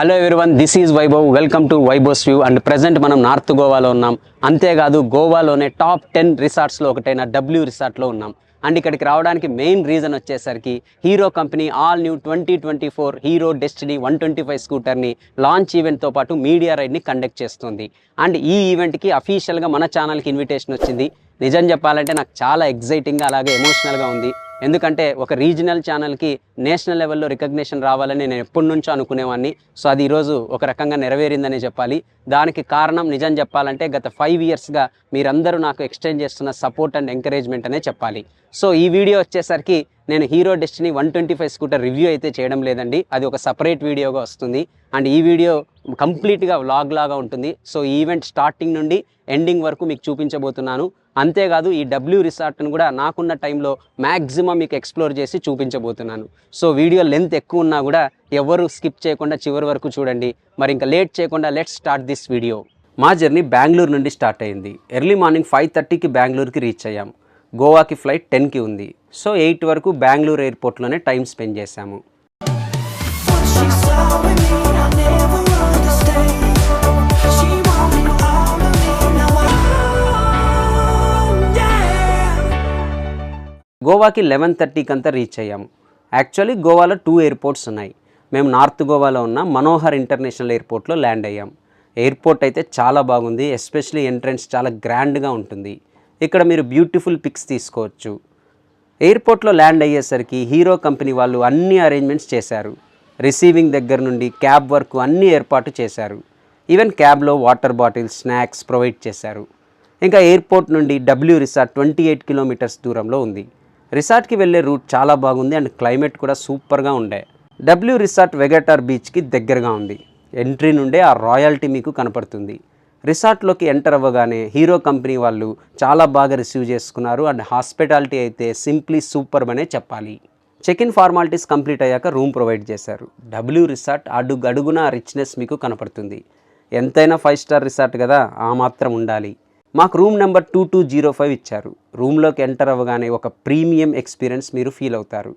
Hello everyone, this is Vaibhav. Welcome to Vaibhav's view. And present మనం north గోవాలో ఉన్నాం. అంతేకాదు గోవాలోనే టాప్ 10 రిసార్ట్స్లో ఒకటైన డబ్ల్యూ రిసార్ట్లో ఉన్నాం. అండ్ ఇక్కడికి రావడానికి మెయిన్ రీజన్ వచ్చేసరికి Hero company all new 2024 Hero Destiny 125 స్కూటర్ని లాంచ్ ఈవెంట్తో పాటు మీడియా రైడ్ని కండక్ట్ చేస్తుంది. అండ్ ఈ ఈవెంట్కి అఫీషియల్గా మన ఛానల్కి ఇన్విటేషన్ వచ్చింది. నిజం చెప్పాలంటే నాకు చాలా ఎగ్జైటింగ్గా అలాగే ఎమోషనల్గా ఉంది. ఎందుకంటే ఒక రీజనల్ ఛానల్కి నేషనల్ లెవెల్లో రికగ్నిషన్ రావాలని నేను ఎప్పటి నుంచో అనుకునేవాడిని. సో అది ఈరోజు ఒక రకంగా నెరవేరిందని చెప్పాలి. దానికి కారణం నిజం చెప్పాలంటే గత 5 ఇయర్స్గా మీరందరూ నాకు ఎక్స్టెండ్ చేస్తున్న సపోర్ట్ అండ్ ఎంకరేజ్మెంట్ అనే చెప్పాలి. సో ఈ వీడియో వచ్చేసరికి నేను హీరో డెస్టినీ 125 స్కూటర్ రివ్యూ అయితే చేయడం లేదండి. అది ఒక సపరేట్ వీడియోగా వస్తుంది. అండ్ ఈ వీడియో కంప్లీట్గా వ్లాగ్ లాగా ఉంటుంది. సో ఈ ఈవెంట్ స్టార్టింగ్ నుండి ఎండింగ్ వరకు మీకు చూపించబోతున్నాను. అంతేకాదు ఈ డబ్ల్యూ రిసార్ట్ను కూడా నాకున్న టైంలో మ్యాక్సిమం మీకు ఎక్స్ప్లోర్ చేసి చూపించబోతున్నాను. సో వీడియో లెంత్ ఎక్కువ ఉన్నా కూడా ఎవరు స్కిప్ చేయకుండా చివరి వరకు చూడండి. మరి ఇంకా లేట్ చేయకుండా లెట్స్ స్టార్ట్ దిస్ వీడియో. మా జర్నీ బెంగళూరు నుండి స్టార్ట్ అయింది. ఎర్లీ మార్నింగ్ 5:30కి బెంగళూరుకి రీచ్ అయ్యాం. గోవాకి ఫ్లైట్ 10కి ఉంది. సో 8 వరకు బెంగళూరు ఎయిర్పోర్ట్లోనే టైం స్పెండ్ చేశాము. గోవాకి 11:30కి అంతా రీచ్ అయ్యాము. యాక్చువల్లీ గోవాలో 2 ఎయిర్పోర్ట్స్ ఉన్నాయి. మేము నార్త్ గోవాలో ఉన్న మనోహర్ ఇంటర్నేషనల్ ఎయిర్పోర్ట్లో ల్యాండ్ అయ్యాం. ఎయిర్పోర్ట్ అయితే చాలా బాగుంది. ఎస్పెషలీ ఎంట్రన్స్ చాలా గ్రాండ్గా ఉంటుంది. ఇక్కడ మీరు బ్యూటిఫుల్ పిక్స్ తీసుకోవచ్చు. ఎయిర్పోర్ట్లో ల్యాండ్ అయ్యేసరికి హీరో కంపెనీ వాళ్ళు అన్ని అరేంజ్మెంట్స్ చేశారు. రిసీవింగ్ దగ్గర నుండి క్యాబ్ వరకు అన్ని ఏర్పాటు చేశారు. ఈవెన్ క్యాబ్లో వాటర్ బాటిల్స్, స్నాక్స్ ప్రొవైడ్ చేశారు. ఇంకా ఎయిర్పోర్ట్ నుండి డబ్ల్యూ రిసార్ట్ 28 కిలోమీటర్స్ దూరంలో ఉంది. రిసార్ట్కి వెళ్ళే రూట్ చాలా బాగుంది అండ్ క్లైమేట్ కూడా సూపర్గా ఉండే. డబ్ల్యూ రిసార్ట్ వెగటార్ బీచ్కి దగ్గరగా ఉంది. ఎంట్రీ నుండే ఆ రాయల్టీ మీకు కనపడుతుంది. రిసార్ట్లోకి ఎంటర్ అవ్వగానే హీరో కంపెనీ వాళ్ళు చాలా బాగా రిసీవ్ చేసుకున్నారు. అండ్ హాస్పిటాలిటీ అయితే సింప్లీ సూపర్ అనే చెప్పాలి. చెక్ ఇన్ ఫార్మాలిటీస్ కంప్లీట్ అయ్యాక రూమ్ ప్రొవైడ్ చేశారు. డబ్ల్యూ రిసార్ట్ అడుగడుగున రిచ్నెస్ మీకు కనపడుతుంది. ఎంతైనా 5 స్టార్ రిసార్ట్ కదా, ఆ మాత్రం ఉండాలి. మాకు రూమ్ నెంబర్ 2205 ఇచ్చారు. రూమ్లోకి ఎంటర్ అవ్వగానే ఒక ప్రీమియం ఎక్స్పీరియన్స్ మీరు ఫీల్ అవుతారు.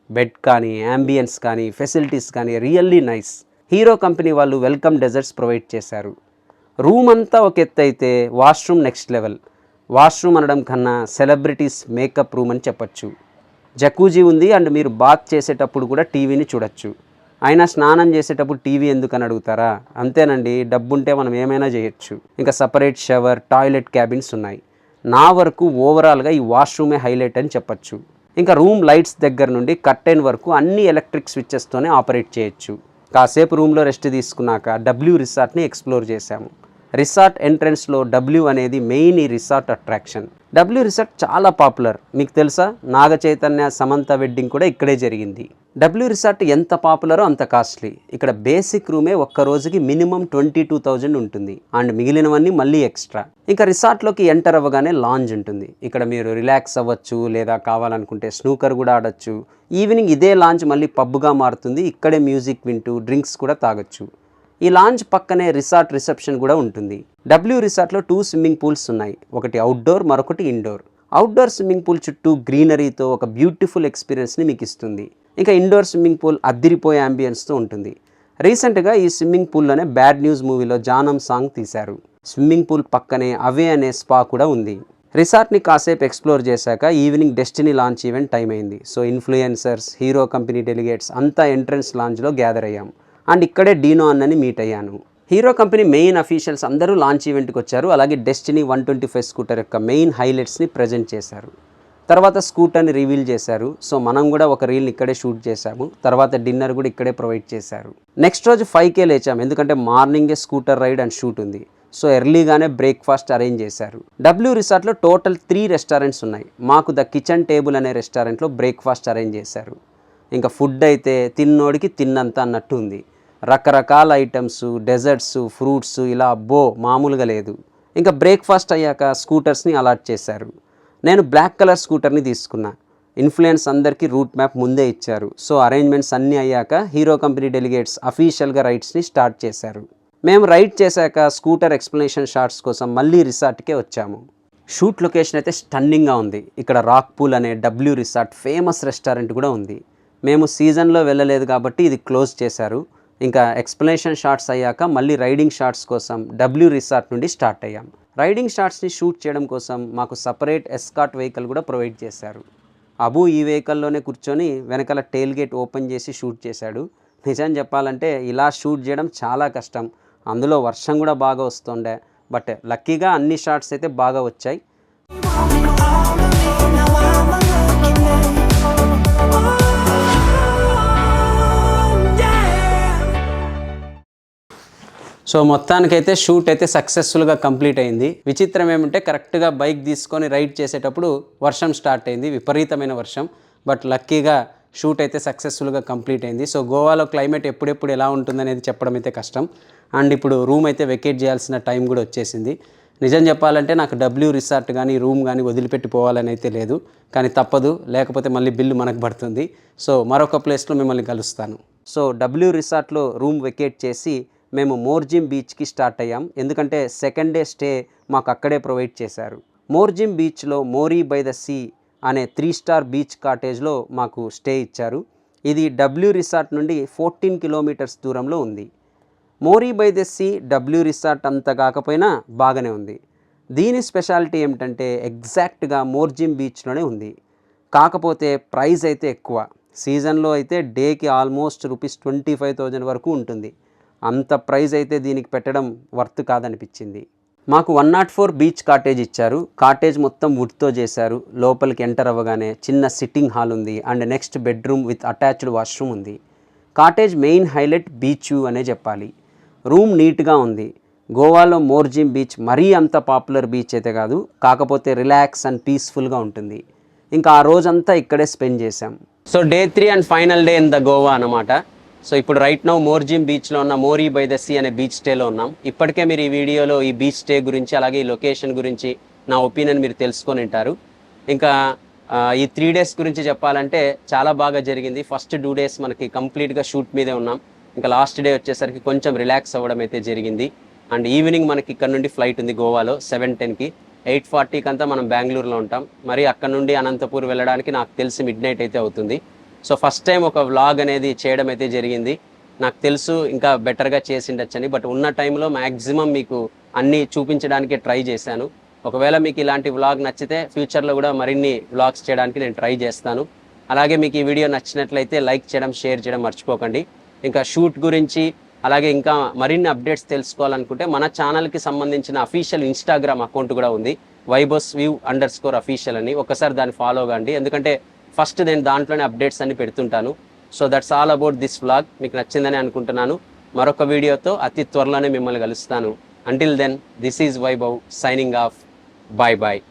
బెడ్ కానీ, యాంబియన్స్ కానీ, ఫెసిలిటీస్ కానీ రియల్లీ నైస్. హీరో కంపెనీ వాళ్ళు వెల్కమ్ డెజర్ట్స్ ప్రొవైడ్ చేశారు. రూమ్ అంతా ఒక ఎత్తు అయితే వాష్రూమ్ నెక్స్ట్ లెవెల్. వాష్రూమ్ అనడం కన్నా సెలబ్రిటీస్ మేకప్ రూమ్ అని చెప్పచ్చు. జకూజీ ఉంది అండ్ మీరు బాత్ చేసేటప్పుడు కూడా టీవీని చూడొచ్చు. అయినా స్నానం చేసేటప్పుడు టీవీ ఎందుకని అడుగుతారా? అంతేనండి, డబ్బుంటే మనం ఏమైనా చేయొచ్చు. ఇంకా సపరేట్ షవర్, టాయిలెట్ క్యాబిన్స్ ఉన్నాయి. నా వరకు ఓవరాల్గా ఈ వాష్రూమే హైలైట్ అని చెప్పచ్చు. ఇంకా రూమ్ లైట్స్ దగ్గర నుండి కర్టెన్ వరకు అన్ని ఎలక్ట్రిక్ స్విచ్చెస్తోనే ఆపరేట్ చేయొచ్చు. కాసేపు రూమ్లో రెస్ట్ తీసుకున్నాక డబ్ల్యూ రిసార్ట్ని ఎక్స్ప్లోర్ చేశాము. రిసార్ట్ ఎంట్రన్స్లో డబ్ల్యూ అనేది మెయిన్ ఈ రిసార్ట్ అట్రాక్షన్. డబ్ల్యూ రిసార్ట్ చాలా పాపులర్. మీకు తెలుసా, నాగ చైతన్య, సమంత వెడ్డింగ్ కూడా ఇక్కడే జరిగింది. డబ్ల్యూ రిసార్ట్ ఎంత పాపులరో అంత కాస్ట్లీ. ఇక్కడ బేసిక్ రూమే ఒక్క రోజుకి మినిమం 22,000 ఉంటుంది. అండ్ మిగిలినవన్నీ మళ్ళీ ఎక్స్ట్రా. ఇంకా రిసార్ట్లోకి ఎంటర్ అవ్వగానే లాంజ్ ఉంటుంది. ఇక్కడ మీరు రిలాక్స్ అవ్వచ్చు, లేదా కావాలనుకుంటే స్నూకర్ కూడా ఆడొచ్చు. ఈవినింగ్ ఇదే లాంజ్ మళ్ళీ పబ్గా మారుతుంది. ఇక్కడే మ్యూజిక్ వింటూ డ్రింక్స్ కూడా తాగొచ్చు. ఈ లాంజ్ పక్కనే రిసార్ట్ రిసెప్షన్ కూడా ఉంటుంది. డబ్ల్యూ రిసార్ట్లో 2 స్విమ్మింగ్ పూల్స్ ఉన్నాయి. ఒకటి అవుట్డోర్, మరొకటి ఇండోర్. అవుట్డోర్ స్విమ్మింగ్ పూల్ చుట్టూ గ్రీనరీతో ఒక బ్యూటిఫుల్ ఎక్స్పీరియన్స్ని మీకు ఇస్తుంది. ఇంకా ఇండోర్ స్విమ్మింగ్ పూల్ అద్దిరిపోయే అంబియన్స్తో ఉంటుంది. రీసెంట్గా ఈ స్విమ్మింగ్ పూల్లోనే బ్యాడ్ న్యూస్ మూవీలో జానం సాంగ్ తీశారు. స్విమ్మింగ్ పూల్ పక్కనే అవే అనే స్పా కూడా ఉంది. రిసార్ట్ని కాసేపు ఎక్స్ప్లోర్ చేశాక evening Destiny launch event time అయింది. So influencers, Hero company delegates అంతా ఎంట్రన్స్ లాంచ్లో గ్యాదర్ అయ్యాం. అండ్ ఇక్కడే డీనో అన్నని మీట్ అయ్యాను. హీరో కంపెనీ మెయిన్ అఫీషియల్స్ అందరూ లాంచ్ ఈవెంట్కి వచ్చారు. అలాగే డెస్టినీ 125 స్కూటర్ యొక్క మెయిన్ హైలైట్స్ని ప్రజెంట్ చేశారు. తర్వాత స్కూటర్ని రివీల్ చేశారు. సో మనం కూడా ఒక రీల్ని ఇక్కడే షూట్ చేశాము. తర్వాత డిన్నర్ కూడా ఇక్కడే ప్రొవైడ్ చేశారు. నెక్స్ట్ రోజు 5కే లేచాము, ఎందుకంటే మార్నింగే స్కూటర్ రైడ్ అండ్ షూట్ ఉంది. సో ఎర్లీగానే బ్రేక్ఫాస్ట్ అరేంజ్ చేశారు. డబ్ల్యూ రిసార్ట్లో టోటల్ 3 రెస్టారెంట్స్ ఉన్నాయి. మాకు ద కిచెన్ టేబుల్ అనే రెస్టారెంట్లో బ్రేక్ఫాస్ట్ అరేంజ్ చేశారు. ఇంకా ఫుడ్ అయితే తిన్నోడికి తిన్నంత అన్నట్టు ఉంది. రకరకాల ఐటమ్స్, డెజర్ట్స్, ఫ్రూట్స్, ఇలా అబ్బో మామూలుగా లేదు. ఇంకా బ్రేక్ఫాస్ట్ అయ్యాక స్కూటర్స్ని అలాట్ చేశారు. నేను బ్లాక్ కలర్ స్కూటర్ని తీసుకున్నా. ఇన్ఫ్లుయెన్స్ అందరికీ రూట్ మ్యాప్ ముందే ఇచ్చారు. సో అరేంజ్మెంట్స్ అన్నీ అయ్యాక హీరో కంపెనీ డెలిగేట్స్ అఫీషియల్గా రైడ్స్ని స్టార్ట్ చేశారు. మేము రైడ్ చేశాక స్కూటర్ ఎక్స్ప్లెనేషన్ షాట్స్ కోసం మళ్ళీ రిసార్ట్కే వచ్చాము. షూట్ లొకేషన్ అయితే స్టన్నింగ్గా ఉంది. ఇక్కడ రాక్ పూల్ అనే డబ్ల్యూ రిసార్ట్ ఫేమస్ రెస్టారెంట్ కూడా ఉంది. మేము సీజన్లో వెళ్ళలేదు కాబట్టి ఇది క్లోజ్ చేశారు. ఇంకా ఎక్స్ప్లెనేషన్ షాట్స్ అయ్యాక మళ్ళీ రైడింగ్ షాట్స్ కోసం డబ్ల్యూ రిసార్ట్ నుండి స్టార్ట్ అయ్యాం. రైడింగ్ షాట్స్ని షూట్ చేయడం కోసం మాకు సపరేట్ ఎస్కార్ట్ వెహికల్ కూడా ప్రొవైడ్ చేశారు. అబు ఈ వెహికల్లోనే కూర్చొని వెనకాల టెయిల్ గేట్ ఓపెన్ చేసి షూట్ చేశాడు. నిజం చెప్పాలంటే ఇలా షూట్ చేయడం చాలా కష్టం. అందులో వర్షం కూడా బాగా వస్తుండే. బట్ లక్కీగా అన్ని షాట్స్ అయితే బాగా వచ్చాయి. సో మొత్తానికైతే షూట్ అయితే సక్సెస్ఫుల్గా కంప్లీట్ అయింది. విచిత్రం ఏమంటే కరెక్ట్గా బైక్ తీసుకొని రైడ్ చేసేటప్పుడు వర్షం స్టార్ట్ అయింది, విపరీతమైన వర్షం. బట్ లక్కీగా షూట్ అయితే సక్సెస్ఫుల్గా కంప్లీట్ అయింది. సో గోవాలో క్లైమేట్ ఎప్పుడెప్పుడు ఎలా ఉంటుందనేది చెప్పడం అయితే కష్టం. అండ్ ఇప్పుడు రూమ్ అయితే వెకేట్ చేయాల్సిన టైం కూడా వచ్చేసింది. నిజం చెప్పాలంటే నాకు డబ్ల్యూ రిసార్ట్ కానీ రూమ్ కానీ వదిలిపెట్టి పోవాలని అయితే లేదు, కానీ తప్పదు, లేకపోతే మళ్ళీ బిల్లు మనకు పడుతుంది. సో మరొక ప్లేస్లో మిమ్మల్ని కలుస్తాను. సో డబ్ల్యూ రిసార్ట్లో రూమ్ వెకేట్ చేసి మేము మోర్జిమ్ బీచ్కి స్టార్ట్ అయ్యాం. ఎందుకంటే సెకండ్ డే స్టే మాకు అక్కడే ప్రొవైడ్ చేశారు. మోర్జిమ్ బీచ్లో మోరీ బై ద సీ అనే 3 స్టార్ బీచ్ కాటేజ్లో మాకు స్టే ఇచ్చారు. ఇది డబ్ల్యూ రిసార్ట్ నుండి 14 కిలోమీటర్స్ దూరంలో ఉంది. మోరీ బై ద సీ డబ్ల్యూ రిసార్ట్ అంత కాకపోయినా బాగానే ఉంది. దీని స్పెషాలిటీ ఏమిటంటే ఎగ్జాక్ట్గా మోర్జిమ్ బీచ్లోనే ఉంది. కాకపోతే ప్రైస్ అయితే ఎక్కువ. సీజన్లో అయితే డేకి ఆల్మోస్ట్ ₹25,000 వరకు ఉంటుంది. అంత ప్రైస్ అయితే దీనికి పెట్టడం వర్త్ కాదనిపించింది. మాకు 104 బీచ్ కాటేజ్ ఇచ్చారు. కాటేజ్ మొత్తం వుడ్తో చేశారు. లోపలికి ఎంటర్ అవ్వగానే చిన్న సిట్టింగ్ హాల్ ఉంది and next bedroom with attached washroom ఉంది. Cottage main highlight beach view అనే చెప్పాలి. రూమ్ నీట్గా ఉంది. గోవాలో మోర్జిమ్ బీచ్ మరీ అంత పాపులర్ బీచ్ అయితే కాదు, కాకపోతే రిలాక్స్ అండ్ పీస్ఫుల్గా ఉంటుంది. ఇంకా ఆ రోజంతా ఇక్కడే స్పెండ్ చేశాం. So day 3 and final day in the Goa అన్నమాట. సో ఇప్పుడు రైట్ నౌ మోర్జిమ్ బీచ్లో ఉన్న మోరీ బై ద సీ అనే బీచ్ స్టేలో ఉన్నాం. ఇప్పటికే మీరు ఈ వీడియోలో ఈ బీచ్ స్టే గురించి అలాగే ఈ లొకేషన్ గురించి నా ఒపీనియన్ మీరు తెలుసుకొని ఉంటారు. ఇంకా ఈ 3 డేస్ గురించి చెప్పాలంటే చాలా బాగా జరిగింది. ఫస్ట్ 2 డేస్ మనకి కంప్లీట్గా షూట్ మీదే ఉన్నాం. ఇంకా లాస్ట్ డే వచ్చేసరికి కొంచెం రిలాక్స్ అవ్వడం అయితే జరిగింది. అండ్ ఈవినింగ్ మనకి ఇక్కడ నుండి ఫ్లైట్ ఉంది గోవాలో 7:10కి. 8:40కి అంతా మనం బెంగళూరులో ఉంటాం. మరి అక్కడ నుండి అనంతపూర్ వెళ్ళడానికి నాకు తెలిసి మిడ్నైట్ అయితే అవుతుంది. సో ఫస్ట్ టైం ఒక వ్లాగ్ అనేది చేయడం అయితే జరిగింది. నాకు తెలుసు ఇంకా బెటర్గా చేసిండొచ్చని, బట్ ఉన్న టైంలో మ్యాక్సిమం మీకు అన్నీ చూపించడానికి ట్రై చేశాను. ఒకవేళ మీకు ఇలాంటి వ్లాగ్ నచ్చితే ఫ్యూచర్లో కూడా మరిన్ని వ్లాగ్స్ చేయడానికి నేను ట్రై చేస్తాను. అలాగే మీకు ఈ వీడియో నచ్చినట్లయితే లైక్ చేయడం, షేర్ చేయడం మర్చిపోకండి. ఇంకా షూట్ గురించి అలాగే ఇంకా మరిన్ని అప్డేట్స్ తెలుసుకోవాలనుకుంటే మన ఛానల్కి సంబంధించిన అఫీషియల్ ఇన్స్టాగ్రామ్ అకౌంట్ కూడా ఉంది, VibosView_official అని. ఒకసారి దాన్ని ఫాలో కండి, ఎందుకంటే ఫస్ట్ నేను దాంట్లోనే అప్డేట్స్ అన్ని పెడుతుంటాను. So that's all about this vlog. మీకు నచ్చిందని అనుకుంటున్నాను. మరొక వీడియోతో అతి త్వరలోనే మిమ్మల్ని కలుస్తాను. Until then, this is Vaibhav signing off. Bye bye.